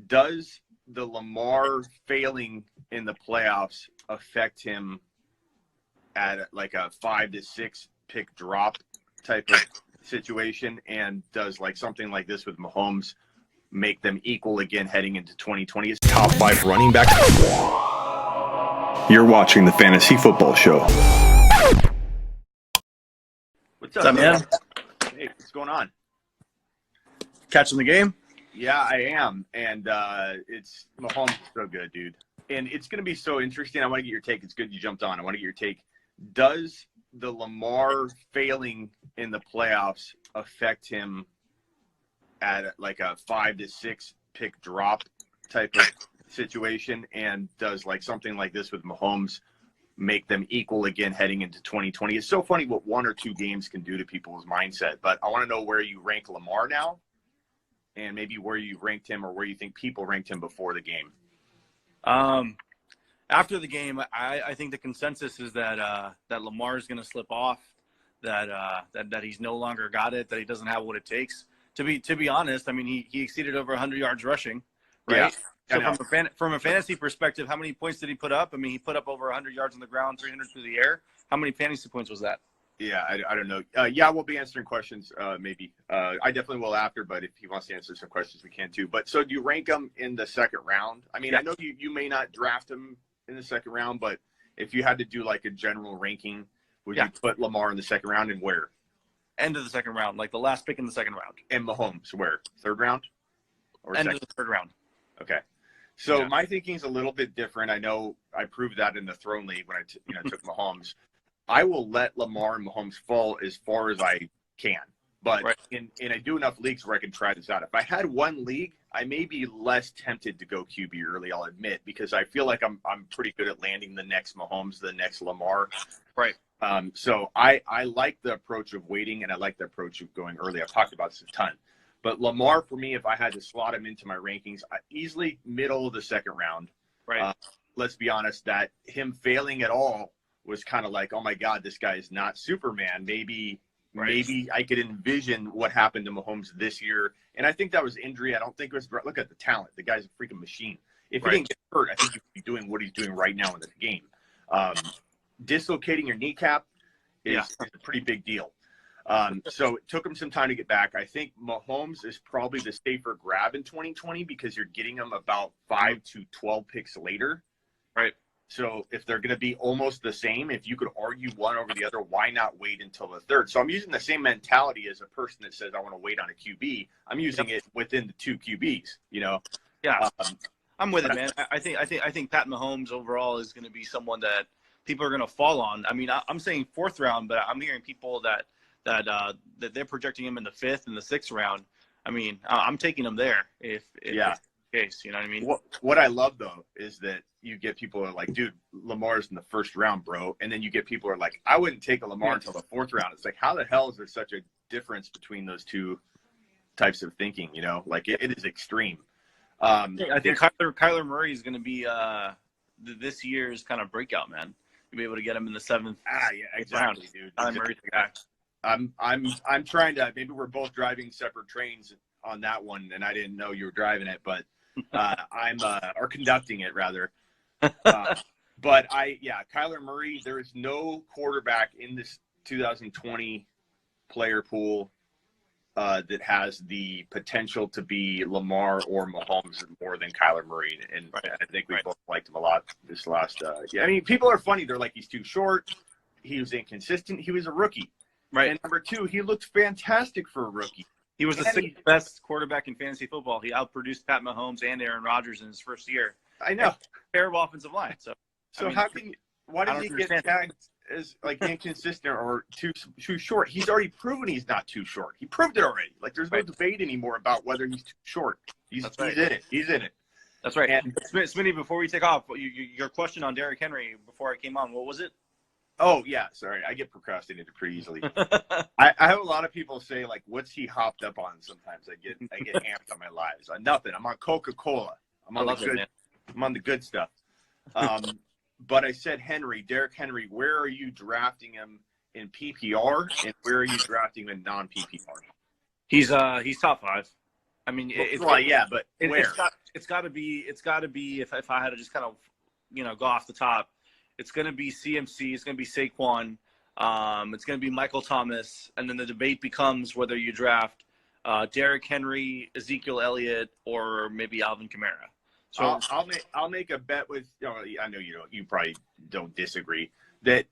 does the Lamar failing in the playoffs affect him at like a 5 to 6 pick drop type of situation? And does like something like this with Mahomes make them equal again heading into 2020? Top 5 running back. You're watching the Fantasy Football Show. What's up, man? Hey, what's going on? Catching the game? Yeah, I am. And it's Mahomes is so good, dude. And it's going to be so interesting. I want to get your take. It's good you jumped on. I want to get your take. Does the Lamar failing in the playoffs affect him at like a 5 to 6 pick drop type of situation? And does like something like this with Mahomes make them equal again heading into 2020? It's so funny what 1 or 2 games can do to people's mindset. But I want to know where you rank Lamar now, and maybe where you ranked him or where you think people ranked him before the game. After the game, I think the consensus is that that Lamar is going to slip off, that he's no longer got it, that he doesn't have what it takes. To be honest, I mean, he exceeded over 100 yards rushing, right? Yeah, so from a fantasy perspective, how many points did he put up? I mean, he put up over 100 yards on the ground, 300 through the air. How many fantasy points was that? Yeah, I don't know. Yeah, we'll be answering questions maybe. I definitely will after, but if he wants to answer some questions, we can too. But so do you rank him in the second round? I mean, I know you may not draft him in the second round, but if you had to do like a general ranking, would you put Lamar in the second round, and where? End of the second round, like the last pick in the second round. And Mahomes, where? Third round? Or end of the third round. Okay. So my thinking is a little bit different. I know I proved that in the Throne League when I took Mahomes. I will let Lamar and Mahomes fall as far as I can. But I do enough leagues where I can try this out. If I had one league, I may be less tempted to go QB early, I'll admit, because I feel like I'm pretty good at landing the next Mahomes, the next Lamar. Right. So I like the approach of waiting, and I like the approach of going early. I've talked about this a ton. But Lamar, for me, if I had to slot him into my rankings, easily middle of the second round. Right. Let's be honest, that him failing at all was kind of like, oh, my God, this guy is not Superman. Maybe I could envision what happened to Mahomes this year. And I think that was injury. I don't think it was – look at the talent. The guy's a freaking machine. If he didn't get hurt, I think he would be doing what he's doing right now in this game. Dislocating your kneecap is a pretty big deal. So it took him some time to get back. I think Mahomes is probably the safer grab in 2020 because you're getting him about 5 to 12 picks later. Right. So if they're going to be almost the same, if you could argue one over the other, why not wait until the third? So I'm using the same mentality as a person that says I want to wait on a QB. I'm using it within the 2 QBs, you know? Yeah. I'm with it, man. I think Pat Mahomes overall is going to be someone that people are going to fall on. I mean, I'm saying 4th round, but I'm hearing people that they're projecting him in the 5th and the 6th round. I mean, I'm taking him there if case, you know what I mean? What I love though is that you get people who are like, dude, Lamar's in the 1st round, bro. And then you get people who are like, I wouldn't take a Lamar until the 4th round. It's like, how the hell is there such a difference between those two types of thinking? You know, like it is extreme. I think Kyler Murray is going to be this year's kind of breakout, man. You'll be able to get him in the 7th. Yeah, exactly, dude. Kyler Murray's the guy. I'm trying to. Maybe we're both driving separate trains on that one, and I didn't know you were driving it, but or conducting it rather. But Kyler Murray. There is no quarterback in this 2020 player pool that has the potential to be Lamar or Mahomes more than Kyler Murray, and I think we both liked him a lot this last. I mean, people are funny. They're like, he's too short. He was inconsistent. He was a rookie. Right. And number 2, he looked fantastic for a rookie. He was the 6th best quarterback in fantasy football. He outproduced Pat Mahomes and Aaron Rodgers in his first year. I know. Terrible offensive line. So I mean, why does he get tagged as like inconsistent or too short? He's already proven he's not too short. He proved it already. Like there's no debate anymore about whether he's too short. He's in it. He's in it. That's right. And Smitty, before we take off, your question on Derrick Henry before I came on, what was it? Oh, yeah. Sorry. I get procrastinated pretty easily. I have a lot of people say, like, what's he hopped up on sometimes? I get amped on my lives. Nothing. I'm on Coca-Cola. I'm on the good stuff. But I said Derrick Henry, where are you drafting him in PPR, and where are you drafting him in non-PPR? He's top 5. I mean, but where? It's got to be if I had to just kind of, go off the top, it's going to be CMC, it's going to be Saquon, it's going to be Michael Thomas, and then the debate becomes whether you draft Derrick Henry, Ezekiel Elliott, or maybe Alvin Kamara. So I'll make a bet with. I know you probably don't disagree that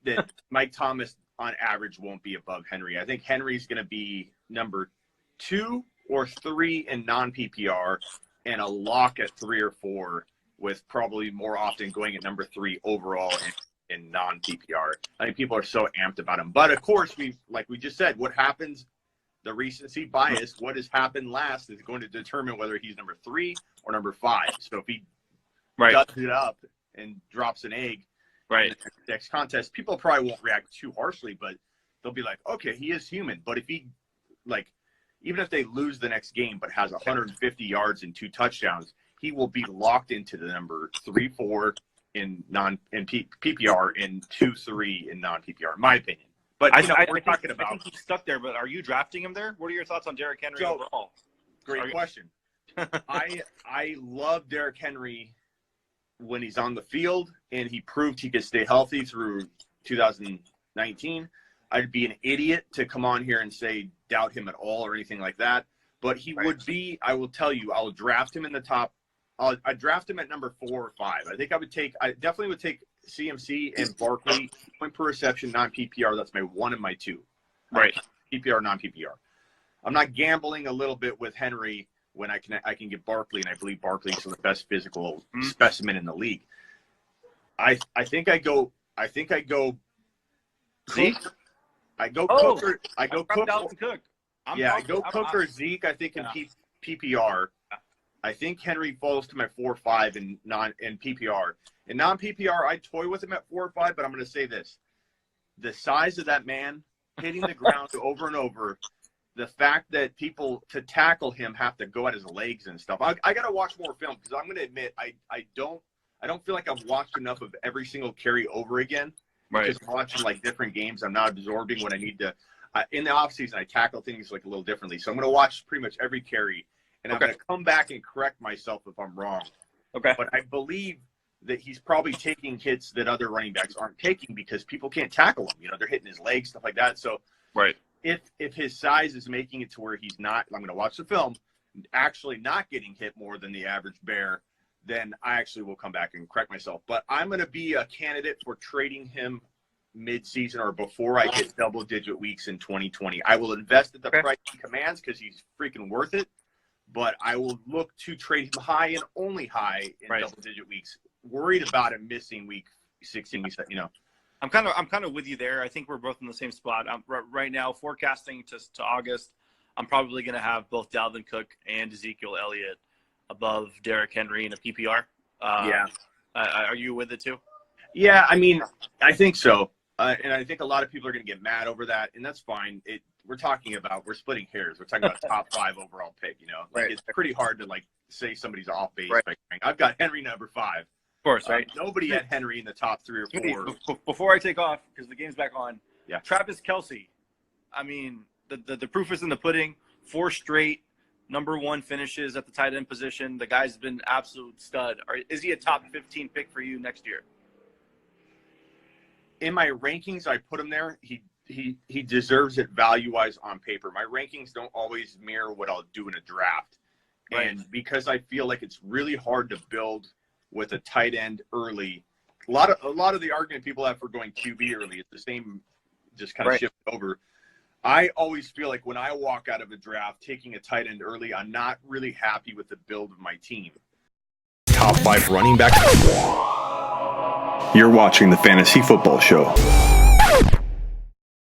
Mike Thomas on average won't be above Henry. I think Henry's going to be number 2 or 3 in non-PPR, and a lock at 3 or 4, with probably more often going at number 3 overall in non-PPR. I think people are so amped about him, but of course like we just said, what happens? The recency bias, what has happened last, is going to determine whether he's number 3 or number 5. So if he does it up and drops an egg in the next contest, people probably won't react too harshly, but they'll be like, okay, he is human. But if he, even if they lose the next game but has 150 yards and 2 touchdowns, he will be locked into the number 3, 4 in PPR and 2, 3 in non-PPR, in my opinion. But we're talking about. I think he's stuck there. But are you drafting him there? What are your thoughts on Derrick Henry overall? Great question. I love Derrick Henry when he's on the field, and he proved he could stay healthy through 2019. I'd be an idiot to come on here and say doubt him at all or anything like that. But he would be. I will tell you, I'll draft him in the top. I'd draft him at number 4 or 5. I definitely would take CMC and Barkley, point per reception, non-PPR. That's my 1 and my 2. Right. PPR, non-PPR. I'm not gambling a little bit with Henry when I can get Barkley, and I believe Barkley is the best physical specimen in the league. I think I go Zeke. I go Cook. I go Cook. I go Cook or Zeke. I think in PPR. I think Henry falls to my 4 or 5 in PPR. In non-PPR, I toy with him at 4 or 5, but I'm going to say this. The size of that man hitting the ground over and over, the fact that people to tackle him have to go at his legs and stuff. I got to watch more film, because I'm going to admit I don't feel like I've watched enough of every single carry over again. Right. Just watching different games. I'm not absorbing what I need to. In the offseason, I tackle things a little differently. So I'm going to watch pretty much every carry. And I'm going to come back and correct myself if I'm wrong. Okay. But I believe that he's probably taking hits that other running backs aren't taking, because people can't tackle him. They're hitting his legs, stuff like that. So if his size is making it to where he's not, I'm going to watch the film, actually not getting hit more than the average bear, then I actually will come back and correct myself. But I'm going to be a candidate for trading him mid-season or before I hit double-digit weeks in 2020. I will invest at the price he commands, because he's freaking worth it. But I will look to trade him high and only high in double-digit weeks. Worried about him missing week 16. I'm kind of with you there. I think we're both in the same spot. I'm right now forecasting to August. I'm probably going to have both Dalvin Cook and Ezekiel Elliott above Derrick Henry in a PPR. Are you with it too? Yeah, I mean, I think so. And I think a lot of people are going to get mad over that, and that's fine. We're splitting hairs. We're talking about top 5 overall pick. It's pretty hard to say somebody's off base. I've got Henry number 5. Of course, right? Nobody had Henry in the top 3 or 4. Before I take off, because the game's back on. Yeah. Travis Kelce. I mean, the proof is in the pudding. 4 straight number 1 finishes at the tight end position. The guy's been absolute stud. Is he a top 15 pick for you next year? In my rankings, I put him there. He deserves it value-wise on paper. My rankings don't always mirror what I'll do in a draft. Right. And because I feel like it's really hard to build with a tight end early, a lot of the argument people have for going QB early, it's the same, just kind of shift over. I always feel like when I walk out of a draft taking a tight end early, I'm not really happy with the build of my team. Top 5 running back. You're watching the Fantasy Football Show.